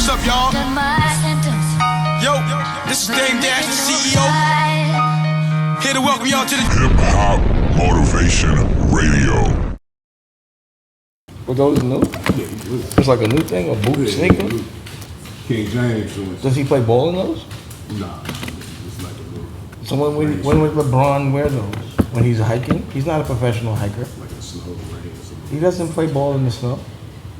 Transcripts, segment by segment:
What's up, y'all? Yo, this is Dame Dash, the CEO. Here to welcome y'all to the Hip Hop Motivation Radio. Were those new? It's like a new thing, a boot sneaker? King James. Does he play ball in those? Nah, it's like a new. So when would LeBron wear those? When he's hiking? He's not a professional hiker. Like a snow rain or something. He doesn't play ball in the snow.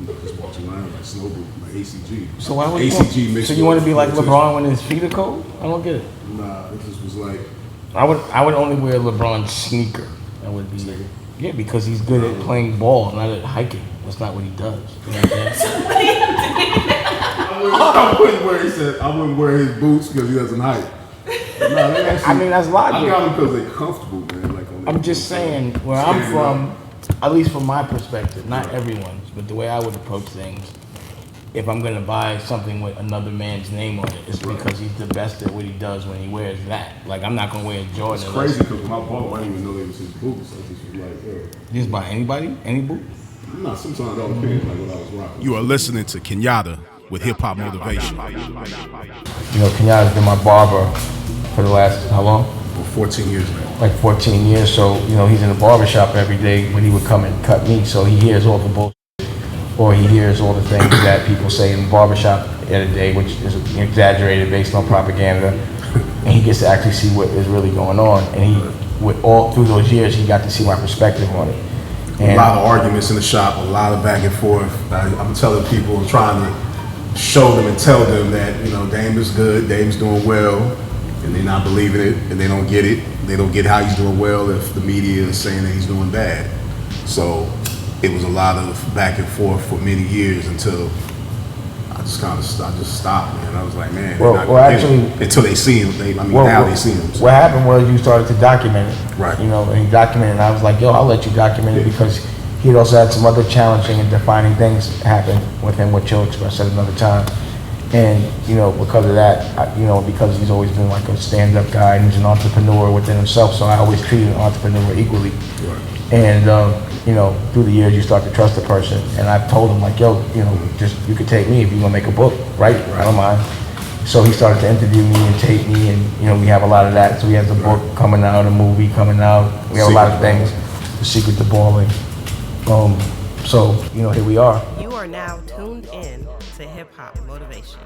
No, just walks around like snow boot, like ACG. So why would ACG mixed so you want to be like with LeBron when his feet are cold? I don't get it. Nah, it just was like. I would only wear LeBron's sneaker. That would be Sneaker? Yeah, because he's good at playing ball, not at hiking. That's not what he does. You know what I'm saying? I wouldn't wear his boots because he doesn't hike. No, they actually, I mean, that's logic. I got them because they're comfortable, man. Like on I'm just saying, where I'm from, at least from my perspective, not everyone's, but the way I would approach things, if I'm gonna buy something with another man's name on it, it's because he's the best at what he does when he wears that. Like, I'm not gonna wear Jordan. It's crazy because when I bought them, I didn't even know they was his boots. I just was like, yo. You just buy anybody? Any boot? Nah, sometimes it all depends, like what I was rocking. You are listening to Kenyatta with Hip Hop Motivation. You know, Kenyatta's been my barber for the last, how long? For 14 years now. Like 14 years. So, you know, he's in the barber shop every day when he would come and cut me. So he hears all the bullshit, or he hears all the things that people say in the barber shop in a day, which is exaggerated based on propaganda. And he gets to actually see what is really going on. And he, with all through those years, he got to see my perspective on it. And a lot of arguments in the shop, a lot of back and forth. I'm telling people, trying to show them and tell them that, you know, Dame is good, Dame's doing well, and they're not believing it, and they don't get it. They don't get how he's doing well if the media is saying that he's doing bad. So it was a lot of back and forth for many years until I just stopped, man. I was like, man, until they see him. Now they see him. So. What happened was you started to document it. Right. You know, and he documented it, and I was like, yo, I'll let you document it because he also had some other challenging and defining things happen with him, which you'll express at another time. And, you know, because of that, because he's always been like a stand-up guy and he's an entrepreneur within himself, so I always treated an entrepreneur equally. Right. And, you know, through the years, you start to trust the person. And I've told him, like, yo, you know, you could take me if you want to make a book, right? I don't mind. So he started to interview me and tape me, and, you know, we have a lot of that. So he has a book coming out, a movie coming out. We have a lot of things. The Secret to Balling. So, you know, here we are. You are now tuned in to Hip Hop Motivation.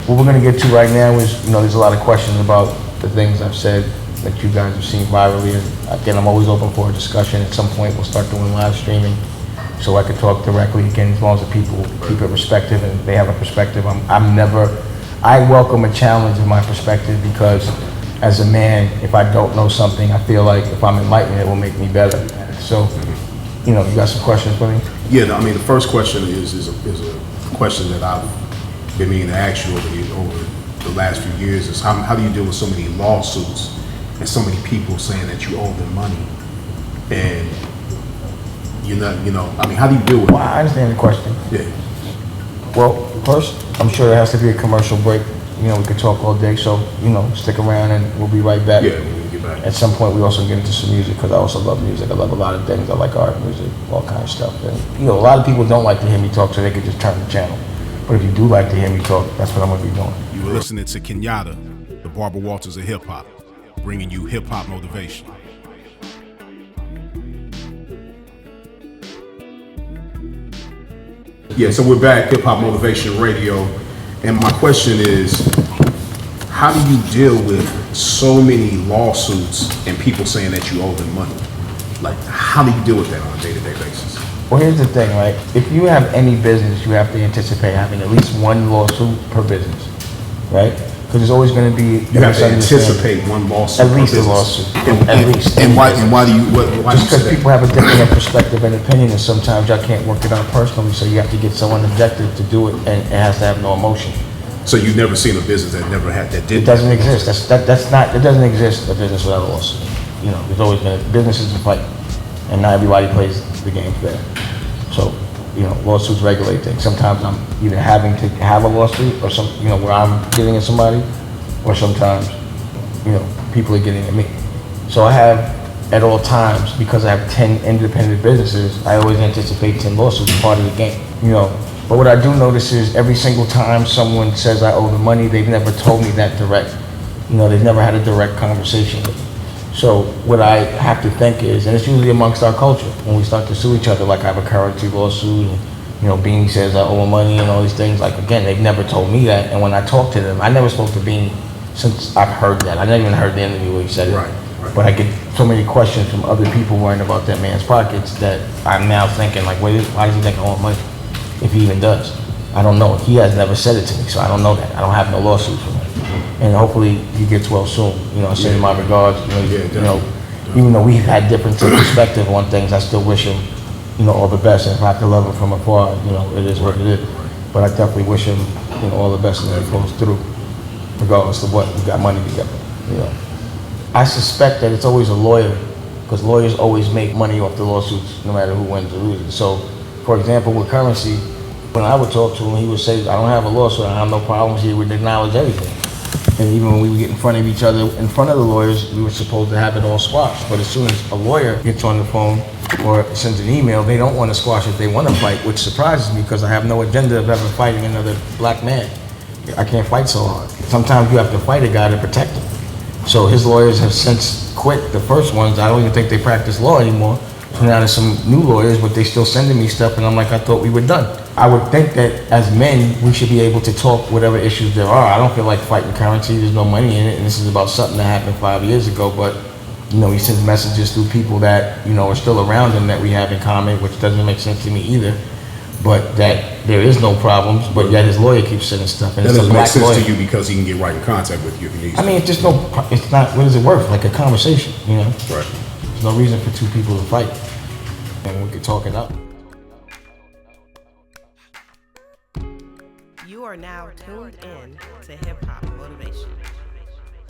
What we're going to get to right now is, you know, there's a lot of questions about the things I've said that you guys have seen virally. And again, I'm always open for a discussion. At some point, we'll start doing live streaming so I can talk directly again, as long as the people keep it perspective and they have a perspective. I welcome a challenge in my perspective because as a man, if I don't know something, I feel like if I'm enlightened, it will make me better. So, you know, you got some questions for me? Yeah, I mean, the first question is a question that I've been meaning to ask you over the last few years is how do you deal with so many lawsuits and so many people saying that you owe them money, and you're not, you know, I mean, how do you deal with that? I understand the question. Yeah. Well, first, I'm sure there has to be a commercial break. You know, we could talk all day, so, you know, stick around and we'll be right back. Yeah, we'll get back. At some point, we also get into some music because I also love music. I love a lot of things. I like art, music, all kinds of stuff. And, you know, a lot of people don't like to hear me talk, so they could just turn the channel. But if you do like to hear me talk, that's what I'm going to be doing. You were listening to Kenyatta, the Barber Walters of hip hop, bringing you hip hop motivation. Yeah, so we're back, Hip Hop Motivation Radio, and my question is, how do you deal with so many lawsuits and people saying that you owe them money? Like, how do you deal with that on a day-to-day basis? Well, here's the thing, right? If you have any business, you have to anticipate having at least one lawsuit per business, right? Because there's always going to be... You have to anticipate one lawsuit per business. At least a lawsuit. At least. And why do you... Why just because people have a different perspective and opinion, and sometimes y'all can't work it out personally, so you have to get someone objective to do it, and it has to have no emotion. So you've never seen a business that never had that did. It doesn't exist. It doesn't exist a business without a lawsuit. You know, there's always been businesses to fight, and not everybody plays the game fair. So, you know, lawsuits regulate things. Sometimes I'm either having to have a lawsuit, or where I'm getting at somebody, or sometimes, you know, people are getting at me. So I have, at all times, because I have 10 independent businesses, I always anticipate 10 lawsuits, part of the game. You know, But what I do notice is every single time someone says I owe them money, they've never told me that direct. You know, they've never had a direct conversation with me. So what I have to think is, and it's usually amongst our culture, when we start to sue each other, like I have a currency lawsuit, and, you know, Beanie says I owe him money and all these things. Like, again, they've never told me that. And when I talk to them, I never spoke to Beanie since I've heard that. I never even heard the interview where he said it. Right. But I get so many questions from other people worrying about that man's pockets that I'm now thinking, like, why does he think I owe him money? If he even does. I don't know. He has never said it to me, so I don't know that. I don't have no lawsuit from him. And hopefully he gets well soon. You know, I send him my regards. You know, even though we've had different perspective on things, I still wish him, you know, all the best. And if I have to love him from afar, you know, it is what it is. But I definitely wish him, you know, all the best and that it goes through, regardless of what. We got money together, you know. I suspect that it's always a lawyer, because lawyers always make money off the lawsuits, no matter who wins or loses. So, for example, with currency, when I would talk to him, he would say, I don't have a lawsuit, I have no problems. He would acknowledge everything. And even when we would get in front of each other, in front of the lawyers, we were supposed to have it all squashed. But as soon as a lawyer gets on the phone or sends an email, they don't want to squash it, they want to fight, which surprises me because I have no agenda of ever fighting another black man. I can't fight so hard. Sometimes you have to fight a guy to protect him. So his lawyers have since quit, the first ones. I don't even think they practice law anymore. So now there's some new lawyers, but they still sending me stuff, and I'm like, I thought we were done. I would think that as men, we should be able to talk whatever issues there are. I don't feel like fighting currency. There's no money in it, and this is about something that happened 5 years ago. But, you know, he sends messages through people that, you know, are still around him that we have in common, which doesn't make sense to me either. But that there is no problems, but yet his lawyer keeps sending stuff. And That it's a doesn't make black sense lawyer. to you because he can get right in contact with you if he needs to. I mean, it's just no, it's not, what is it worth? Like a conversation, you know? Right. There's no reason for two people to fight. And we could talk it out. You are now tuned in to Hip Hop Motivation.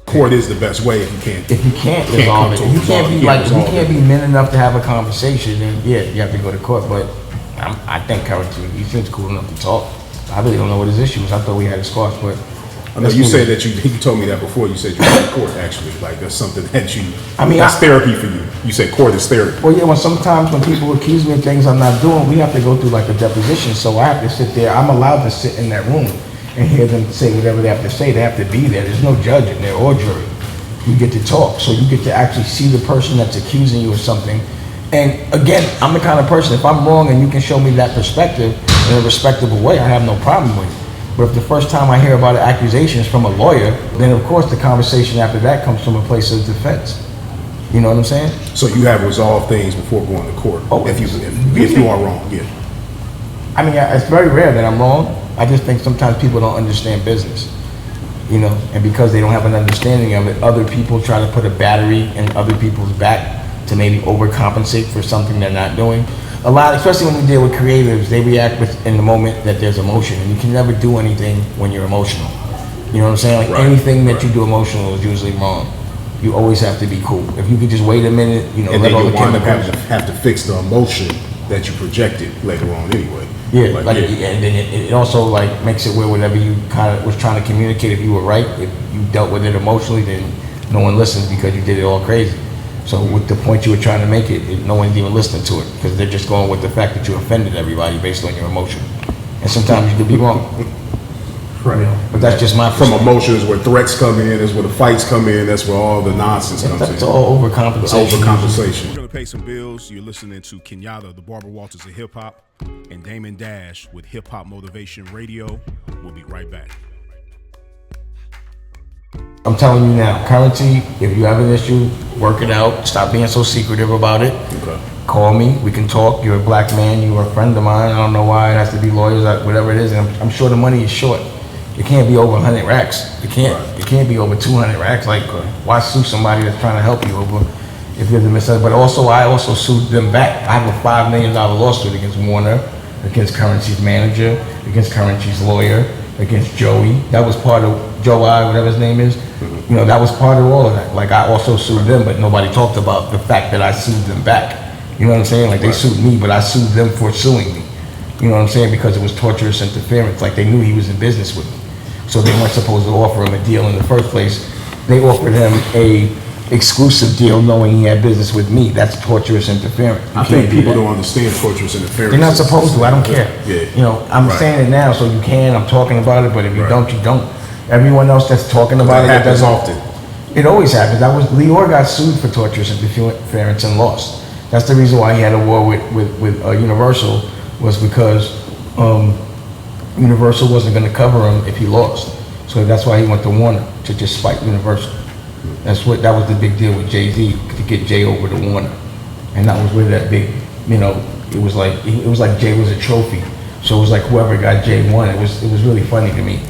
Court is the best way if you can't. If you can't Can't resolve it, come to if you can't be like, if you resolve can't it. be men enough to have a conversation, then yeah, you have to go to court. But I think currently, he seems cool enough to talk. I really don't know what his issue is. I thought we had a squash, but. I know you said that you told me that before. You said you went to court actually. Like that's something that you. I mean, that's therapy for you. You said court is therapy. Well, yeah, sometimes when people accuse me of things I'm not doing, we have to go through like a deposition. So I have to sit there. I'm allowed to sit in that room and hear them say whatever they have to say. They have to be there. There's no judge in there or jury. You get to talk. So you get to actually see the person that's accusing you of something. And again, I'm the kind of person, if I'm wrong and you can show me that perspective in a respectable way, I have no problem with it. But if the first time I hear about accusations from a lawyer, then of course the conversation after that comes from a place of defense. You know what I'm saying? So you have resolved things before going to court. Oh, if you are wrong, yeah. I mean, it's very rare that I'm wrong. I just think sometimes people don't understand business, you know, and because they don't have an understanding of it, other people try to put a battery in other people's back to maybe overcompensate for something they're not doing. A lot, especially when we deal with creatives, they react in the moment that there's emotion, and you can never do anything when you're emotional. You know what I'm saying? Like Right. anything that you do emotional is usually wrong. You always have to be cool. If you could just wait a minute, you know, And let then all you the wind up chemicals. have to fix the emotion that you projected later on anyway. Yeah, and then it also like makes it where whatever you kind of was trying to communicate, if you were right, if you dealt with it emotionally, then no one listens because you did it all crazy. So with the point you were trying to make no one's even listening to it because they're just going with the fact that you offended everybody based on your emotion. And sometimes you could be wrong. Right. You know, but that's just my From perspective. emotions where threats come in, that's where the fights come in, that's where all the nonsense comes That's in. all overcompensation. It's overcompensation. We're gonna pay some bills. You're listening to Kenyatta, the Barber Walters of hip hop, and Damon Dash with Hip Hop Motivation Radio. We'll be right back. I'm telling you now, currency, if you have an issue, work it out. Stop being so secretive about it. Okay. Call me, we can talk. You're a black man, you're a friend of mine. I don't know why it has to be lawyers, whatever it is. And I'm sure the money is short. It can't be over 100 racks. It can't be over 200 racks. Like, why sue somebody that's trying to help you over if you're the misunderstood? But also, I also sued them back. I have a $5 million lawsuit against Warner, against Currency's manager, against Currency's lawyer, against Joey. That was part of Joe I, whatever his name is. You know, that was part of all of that. Like, I also sued them, but nobody talked about the fact that I sued them back. You know what I'm saying? Like, they sued me, but I sued them for suing me. You know what I'm saying? Because it was torturous interference. Like, they knew he was in business with me. So they weren't supposed to offer him a deal in the first place. They offered him a exclusive deal knowing he had business with me. That's torturous interference. I think people don't understand torturous interference. They're not supposed to. I don't care. Yeah. You know, I'm saying it now, so you can. I'm talking about it, but if you don't, you don't. Everyone else that's talking about That it happens doesn't. often. It always happens. Leor got sued for torturous interference and lost. That's the reason why he had a war with Universal, was because Universal wasn't going to cover him if he lost. So that's why he went to Warner, to just spite Universal. That was the big deal with Jay-Z, to get Jay over to Warner. And that was where that big, you know, it was like Jay was a trophy. So it was like whoever got Jay won. It was really funny to me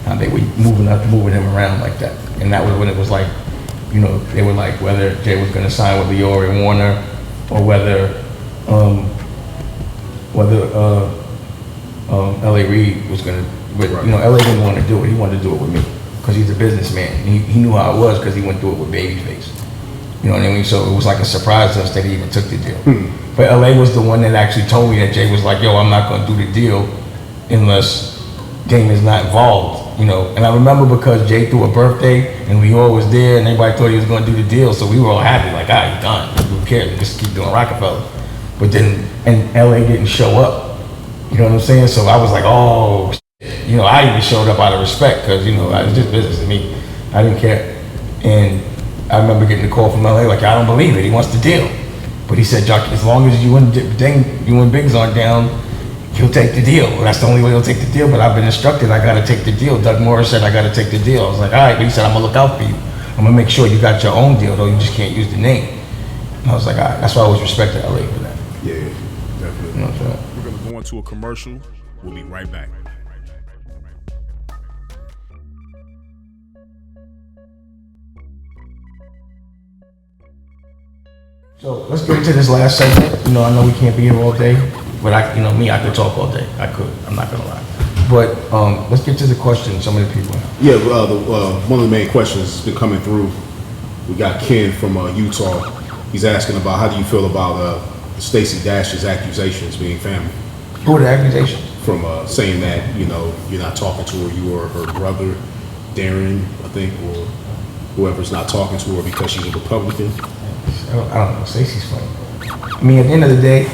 how they were moving him around like that. And that was when it was like, you know, they were like whether Jay was going to sign with Leor and Warner, or whether L.A. Reid was going to, you know, L.A. didn't want to do it. He wanted to do it with me because he's a businessman. He knew how it was because he went through it with Babyface. You know what I mean? So it was like a surprise to us that he even took the deal. But L.A. was the one that actually told me that Jay was like, yo, I'm not going to do the deal unless Damon's not involved, you know. And I remember because Jay threw a birthday and Leor was there and everybody thought he was going to do the deal. So we were all happy, like, he's done. Who cares? Just keep doing Rockefeller. But then, and L.A. didn't show up. You know what I'm saying? So I was like, oh, shit. You know, I even showed up out of respect because, you know, it was just business to me. I didn't care. And I remember getting a call from LA, like, I don't believe it. He wants the deal. But he said, Jock, as long as you and Biggs aren't down, he'll take the deal. That's the only way he'll take the deal. But I've been instructed I got to take the deal. Doug Morris said I got to take the deal. I was like, all right. But he said, I'm going to look out for you. I'm going to make sure you got your own deal, though. You just can't use the name. And I was like, all right. That's why I always respected LA for that. Yeah, definitely. You know what I'm saying? We're going to go into a commercial. We'll be right back. So let's get into this last segment. You know, I know we can't be here all day, but I could talk all day. I could. I'm not gonna lie. But let's get to the questions some of the people have. Yeah, one of the main questions that's been coming through. We got Ken from Utah. He's asking about how do you feel about Stacey Dash's accusations being family? Who are the accusations? From saying that, you know, you're not talking to her, you or her brother, Darren, I think, or whoever's not talking to her because she's a Republican. I don't know. Stacey's funny. I mean, at the end of the day,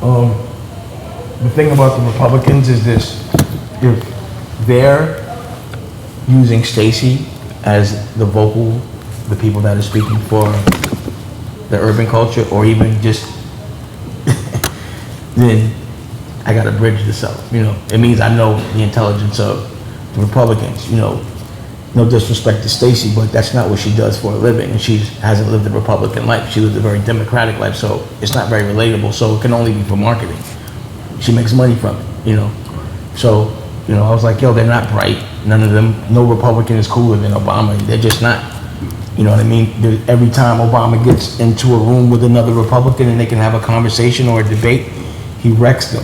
the thing about the Republicans is this: if they're using Stacey as the people that are speaking for the urban culture, or even just, then I got to bridge this up. You know, it means I know the intelligence of the Republicans. You know. No disrespect to Stacey, but that's not what she does for a living, and she hasn't lived a Republican life. She lived a very Democratic life, so it's not very relatable. So it can only be for marketing. She makes money from it, you know. So, you know, I was like, yo, they're not bright. None of them. No Republican is cooler than Obama. They're just not. You know what I mean? Every time Obama gets into a room with another Republican and they can have a conversation or a debate, he wrecks them.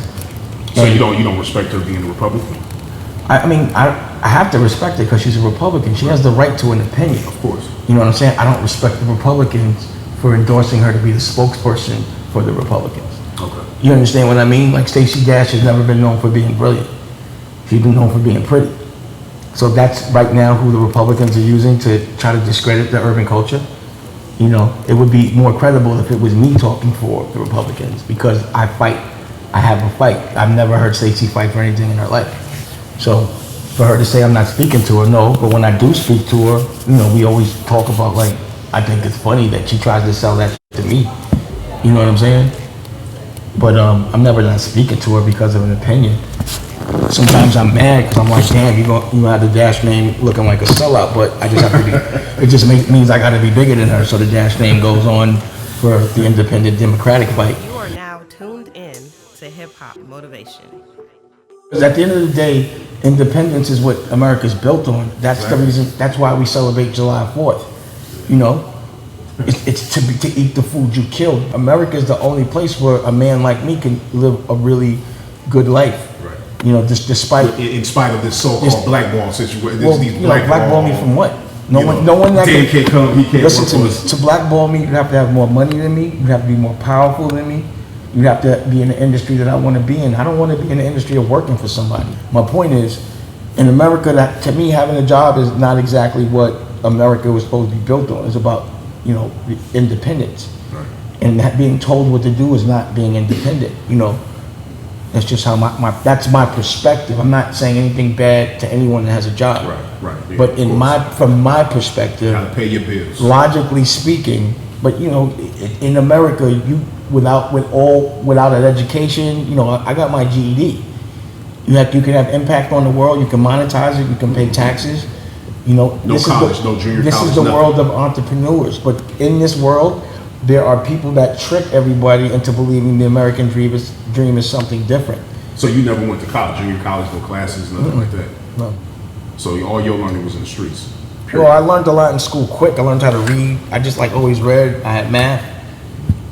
So you don't respect her being a Republican? I mean, I have to respect her because she's a Republican. She has the right to an opinion. Of course. You know what I'm saying? I don't respect the Republicans for endorsing her to be the spokesperson for the Republicans. Okay. You understand what I mean? Like, Stacey Dash has never been known for being brilliant. She's been known for being pretty. So that's right now who the Republicans are using to try to discredit the urban culture. You know, it would be more credible if it was me talking for the Republicans because I fight. I have a fight. I've never heard Stacey fight for anything in her life. So for her to say I'm not speaking to her, no, but when I do speak to her, you know, we always talk about, like, I think it's funny that she tries to sell that to me. You know what I'm saying? But I'm never not speaking to her because of an opinion. Sometimes I'm mad because I'm like, damn, you have the Dash name looking like a sellout, but I just have to be, it just means I gotta be bigger than her, so the Dash name goes on for the independent Democratic fight. You are now tuned in to Hip Hop Motivation. Because at the end of the day, independence is what America's built on. That's the reason. That's why we celebrate July 4th. You know, it's to eat the food you killed. America is the only place where a man like me can live a really good life. Right. You know, despite in spite of this so-called blackball situation. Well, you know, blackball me from what? No one that can't come. He can't listen to me. To blackball me, you'd have to have more money than me. You'd have to be more powerful than me. You have to be in the industry that I want to be in. I don't want to be in the industry of working for somebody. My point is, in America, that to me, having a job is not exactly what America was supposed to be built on. It's about, you know, independence. Right. And that being told what to do is not being independent, you know. That's just how that's my perspective. I'm not saying anything bad to anyone that has a job. Right. Yeah, but from my perspective, you gotta pay your bills. Logically speaking, but you know, in America, without an education, you know, I got my GED. You can have impact on the world. You can monetize it. You can pay taxes. You know, no college, no junior college. This is the world of entrepreneurs. But in this world, there are people that trick everybody into believing the American dream is something different. So you never went to college, junior college, no classes, nothing like that? No. So all your learning was in the streets? Period. Well, I learned a lot in school quick. I learned how to read. I just always read. I had math.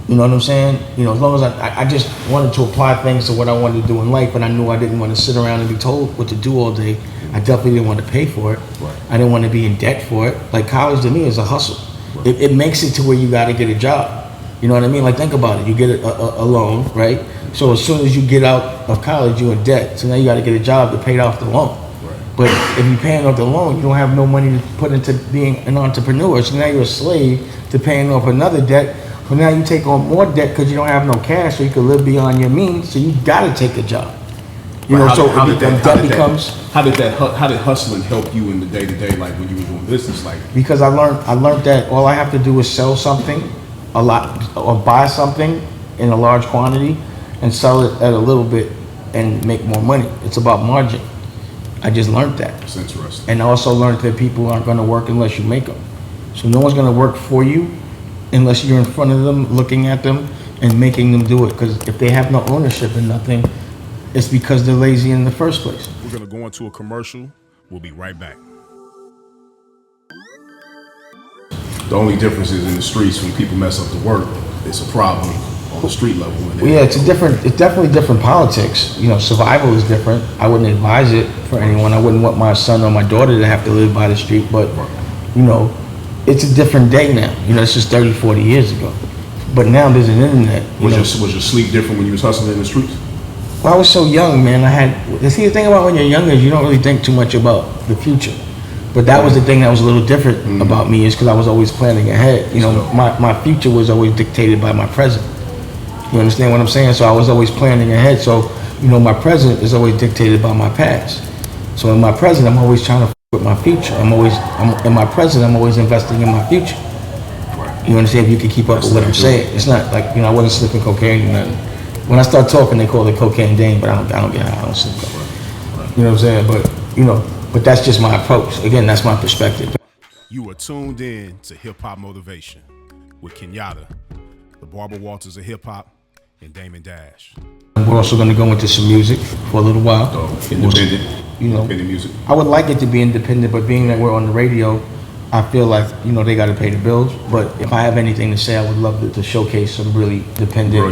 You know what I'm saying? You know, as long as I just wanted to apply things to what I wanted to do in life, and I knew I didn't want to sit around and be told what to do all day. I definitely didn't want to pay for it. Right. I didn't want to be in debt for it. Like college to me is a hustle. Right. It makes it to where you got to get a job. You know what I mean? Like think about it. You get a loan, right? So as soon as you get out of college, you're in debt. So now you got to get a job to pay off the loan. Right. But if you're paying off the loan, you don't have no money to put into being an entrepreneur. So now you're a slave to paying off another debt. But now you take on more debt because you don't have no cash, so you can live beyond your means. So you got to take a job. You know, how did hustling help you in the day to day, like when you were doing business, like? Because I learned that all I have to do is sell something a lot, or buy something in a large quantity and sell it at a little bit and make more money. It's about margin. I just learned that. That's interesting. And I also learned that people aren't going to work unless you make them. So no one's going to work for you unless you're in front of them, looking at them, and making them do it. Because if they have no ownership in nothing, it's because they're lazy in the first place. We're going to go into a commercial. We'll be right back. The only difference is in the streets, when people mess up the work, it's a problem on the street level. Well, yeah, it's definitely different politics. You know, survival is different. I wouldn't advise it for anyone. I wouldn't want my son or my daughter to have to live by the street, but, you know, it's a different day now. You know, it's just 30, 40 years ago. But now there's an internet. Was your sleep different when you was hustling in the streets? Well, I was so young, man. The thing about when you're younger is you don't really think too much about the future. But that was the thing that was a little different about me, is because I was always planning ahead. You know, my future was always dictated by my present. You understand what I'm saying? So I was always planning ahead. So, you know, my present is always dictated by my past. So in my present, I'm always trying to with my future. In my present, I'm always investing in my future. You understand? If you can keep up with what I'm saying. It's not like, you know, I wasn't slipping cocaine or nothing. When I start talking, they call it cocaine Dame, but I don't get how I don't slip cocaine. You know what I'm saying? But, you know, but that's just my approach. Again, that's my perspective. You are tuned in to Hip Hop Motivation with Kenyatta, the Barber Walters of hip hop, and Damon Dash. We're also going to go into some music for a little while. Independent, you know, independent music. I would like it to be independent, but being that we're on the radio, I feel like, you know, they got to pay the bills. But if I have anything to say, I would love to showcase some really independent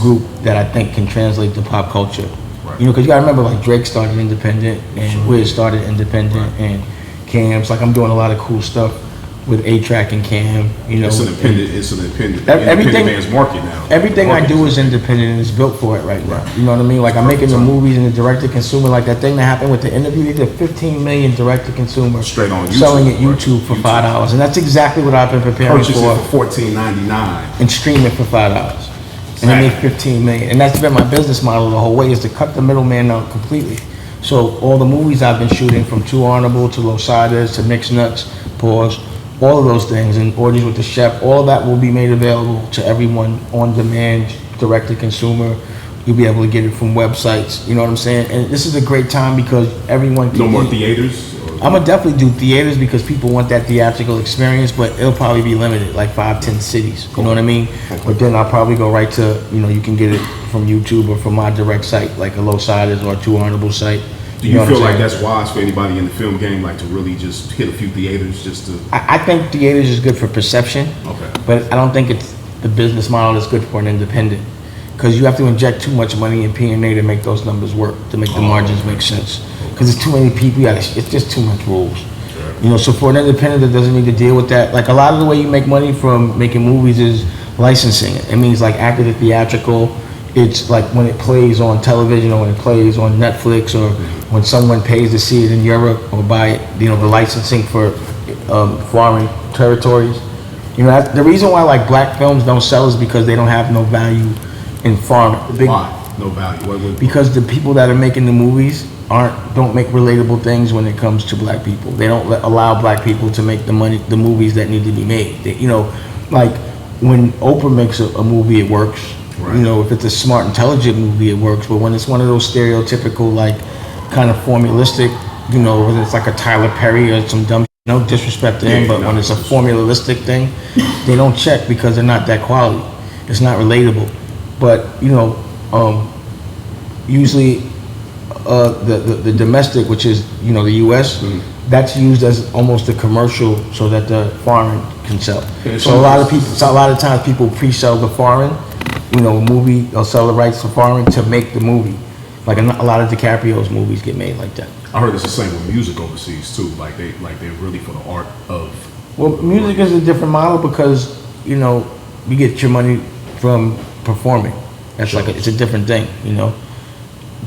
group that I think can translate to pop culture. Right. You know, because you got to remember, like Drake started independent, and Wiz started independent, and Cam's. Like I'm doing a lot of cool stuff with A-Track and Cam. You know, it's an independent man's market now. Everything I do is independent and it's built for it right now. You know what I mean? Like I'm making the movies and the direct-to-consumer. Like that thing that happened with the interview, they did 15 million direct-to-consumer straight on YouTube, selling at YouTube for $5, and that's exactly what I've been preparing for $14.99 and stream it for $5. And they made 15 million. And that's been my business model the whole way, is to cut the middleman out completely. So all the movies I've been shooting, from Too Honorable to Losadas to Mixed Nuts, Pause, all of those things, and Orgies with the Chef, all of that will be made available to everyone on demand, direct to consumer. You'll be able to get it from websites, you know what I'm saying? And this is a great time because everyone can. No more theaters? I'm gonna definitely do theaters because people want that theatrical experience, but it'll probably be limited, like 5-10 cities. You know what I mean? Okay. But then I'll probably go right to, you know, you can get it from YouTube or from my direct site, like a Losadas or a Too Honorable site. Do you feel like that's wise for anybody in the film game, like to really just hit a few theaters just to? I think theaters is good for perception. Okay. But I don't think it's the business model that's good for an independent, because you have to inject too much money in P&A to make those numbers work, to make the margins make sense. Because it's too many people, it's just too much rules. Sure. You know, so for an independent that doesn't need to deal with that, like a lot of the way you make money from making movies is licensing it. It means like after the theatrical, it's like when it plays on television or when it plays on Netflix or when someone pays to see it in Europe or buy it, you know, the licensing for foreign territories. You know, the reason why like black films don't sell is because they don't have no value in foreign. Why? No value. Because the people that are making the movies don't make relatable things when it comes to black people. They don't allow black people to make the movies that need to be made. You know, like when Oprah makes a movie, it works. Right. You know, if it's a smart, intelligent movie, it works. But when it's one of those stereotypical, like kind of formulistic, you know, whether it's like a Tyler Perry or some dumb. No disrespect to him, but when it's a formalistic thing, they don't check because they're not that quality. It's not relatable. But you know, usually the domestic, which is the U.S., that's used as almost a commercial so that the foreign can sell. So a lot of times people pre-sell the foreign, movie. They'll sell the rights to foreign to make the movie. Like a lot of DiCaprio's movies get made like that. I heard it's the same with music overseas too. They're really for the art of. Well, music is a different model because you get your money from performing. That's sure. It's a different thing.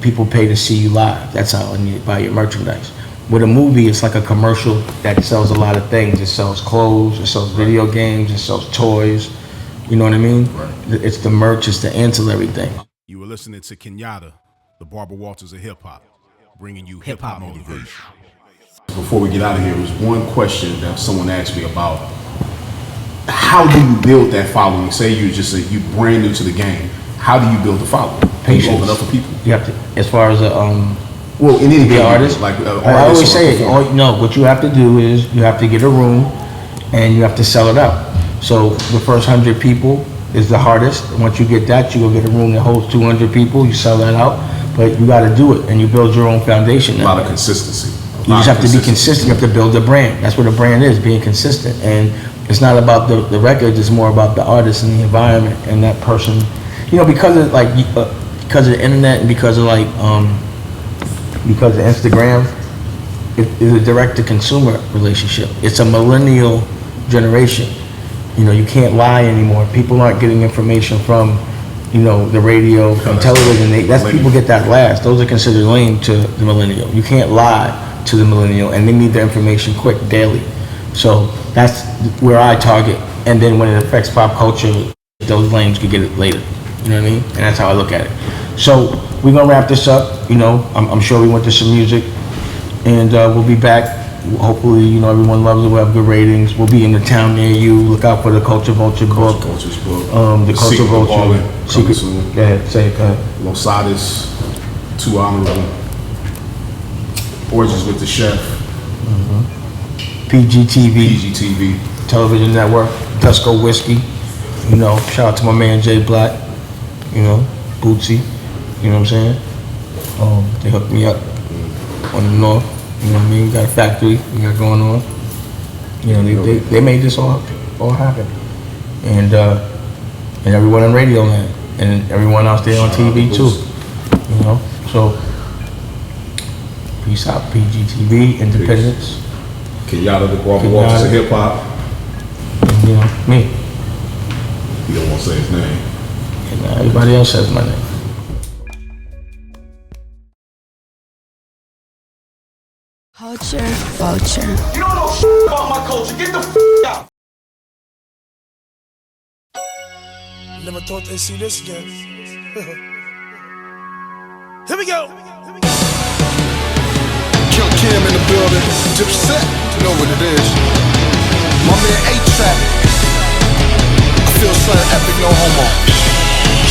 People pay to see you live. That's how you buy your merchandise. With a movie, it's like a commercial that sells a lot of things. It sells clothes. It sells video games. It sells toys. You know what I mean? Right. It's the merch. It's the ancillary thing. You were listening to Kenyatta, the Barber Walters of hip hop, bringing you hip hop motivation. Before we get out of here, there was one question that someone asked me about. How do you build that following? Say you brand new to the game. How do you build the following? Patience. Open up for people. You have to, as far as in any artist. I always say it. What you have to do is you have to get a room and you have to sell it out. So the first 100 people is the hardest. Once you get that, you go get a room that holds 200 people. You sell that out, but you got to do it and you build your own foundation. A lot of consistency. You just have to be consistent. You have to build a brand. That's what a brand is, being consistent. And it's not about the records. It's more about the artist and the environment and that person. Because of the internet and because of Instagram, it is a direct-to-consumer relationship. It's a millennial generation. You can't lie anymore. People aren't getting information from, the radio, from television. People get that last. Those are considered lame to the millennial. You can't lie to the millennial, and they need their information quick, daily. So that's where I target. And then when it affects pop culture, those lames could get it later. You know what I mean? And that's how I look at it. So we're gonna wrap this up. I'm sure we went to some music, and we'll be back. Hopefully, everyone loves it. We'll have good ratings. We'll be in the town near you. Look out for the Culture Vulture book. The Culture Vulture. Secret. Go ahead. Say it. Go ahead. Losadas, 2 Honorable, Orgies with the Chef. PGTV. Television Network. Tusco Whiskey. Shout out to my man Jay Black. Bootsy. You know what I'm saying? They hooked me up on the north. You know what I mean? We got a factory we got going on. They made this all happen. And everyone in Radio Land and everyone out there on TV too. So peace out, PGTV, Independence. Kenyatta, the Barber Walters of hip hop. Me. You don't want to say his name. And everybody else says my name. Culture Vulture. You don't know shit about my culture. Get the out. Never thought they'd see this again. Here we go. Kill Kim in the building. Dipset, you know what it is. My man A-Trap. I feel something epic, no homo.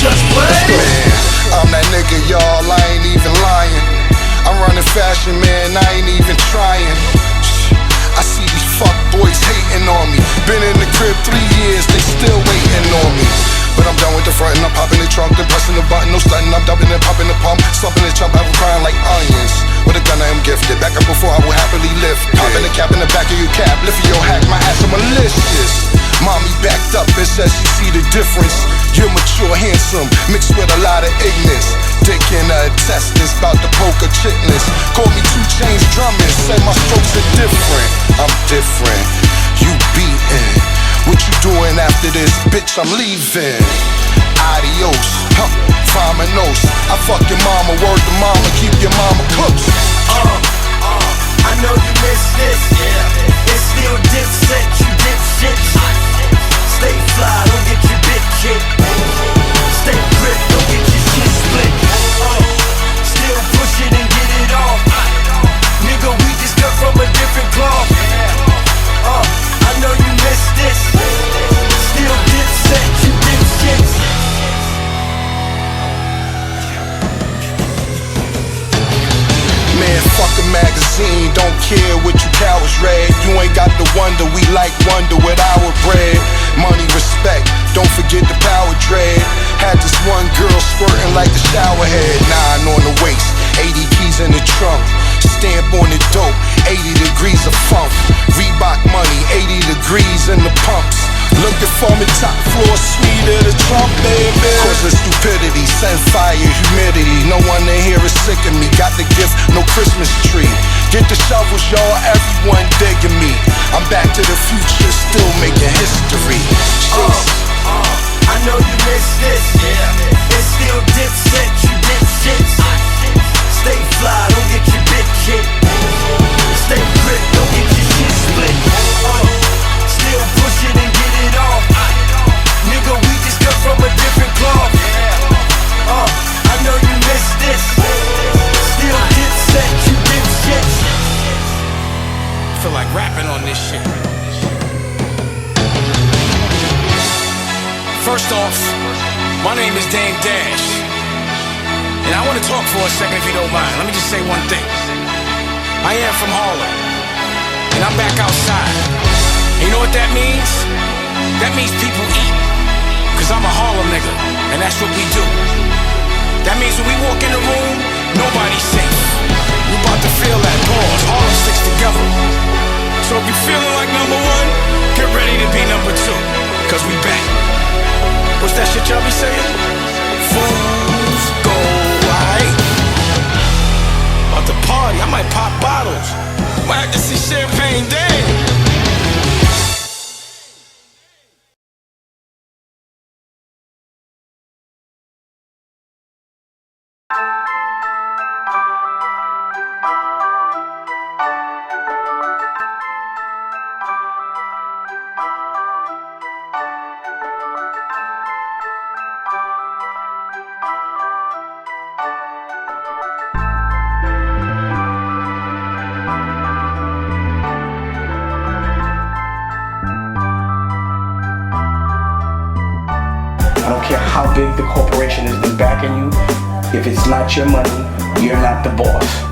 Just play. Man, I'm that nigga, y'all. I ain't even lying. I'm running fashion, man, I ain't even trying. I see these fuck boys hating on me. Been in the crib 3 years, they still waiting on me. But I'm done with the front and I'm popping the trunk, then pressing the button, no stunting, I'm dumping and popping the pump, slumping the chump, I'm crying like onions. With a gun I am gifted, back up before I will happily lift. Popping the cap in the back of your cap, lifting your hat, my ass, I'm malicious. Mommy backed up and says she see the difference. You're mature, handsome, mixed with a lot of ignorance. Dick in her intestines, bout to poke her chitlins. Call me 2 Chainz drumming, say my strokes are different. I'm different, you beaten. What you doing after this, bitch, I'm leaving. Adios, Famanos. I fuck your mama, word to mama, keep your mama close. I know you miss this, yeah. It's still different. magazine, don't care what you cowards read. You ain't got to wonder, we like wonder with our bread. Money, respect, don't forget the power dread. Had this one girl squirting like the shower head. 9 on the waist, 80 keys in the trunk. Stamp on the dope, 80 degrees of funk. Reebok money, 80 degrees in the pumps. Looking for me top floor, sweeter the Trump, baby. Cause of stupidity, send fire, humidity. No one in here is sick of me. Got the gift, no Christmas tree. Get the shovels, y'all, everyone digging me. I'm back to the future, still making history. I know you missed this. It's still dipset, you dipshits. Stay fly, don't get your bitch hit. Stay grip, don't get your shit split. Still pushing and get it off. Nigga, we just cut from a different cloth. I know you missed this. Still dipset, you dipshits. I feel like rapping on this shit. First off, my name is Dame Dash. And I want to talk for a second if you don't mind. Let me just say one thing. I am from Harlem. And I'm back outside. And you know what that means? That means people eat. Cause I'm a Harlem nigga. And that's what we do. That means when we walk in the room, nobody's safe. We about to feel that pause. Harlem sticks together. So if you're feeling like number one, get ready to be number two. Cause we back. What's that shit y'all be saying? Fools go right. About to party, I might pop bottles. Might have to see Champagne Dame. I don't care how big the corporation is that's backing you. If it's not your money, you're not the boss.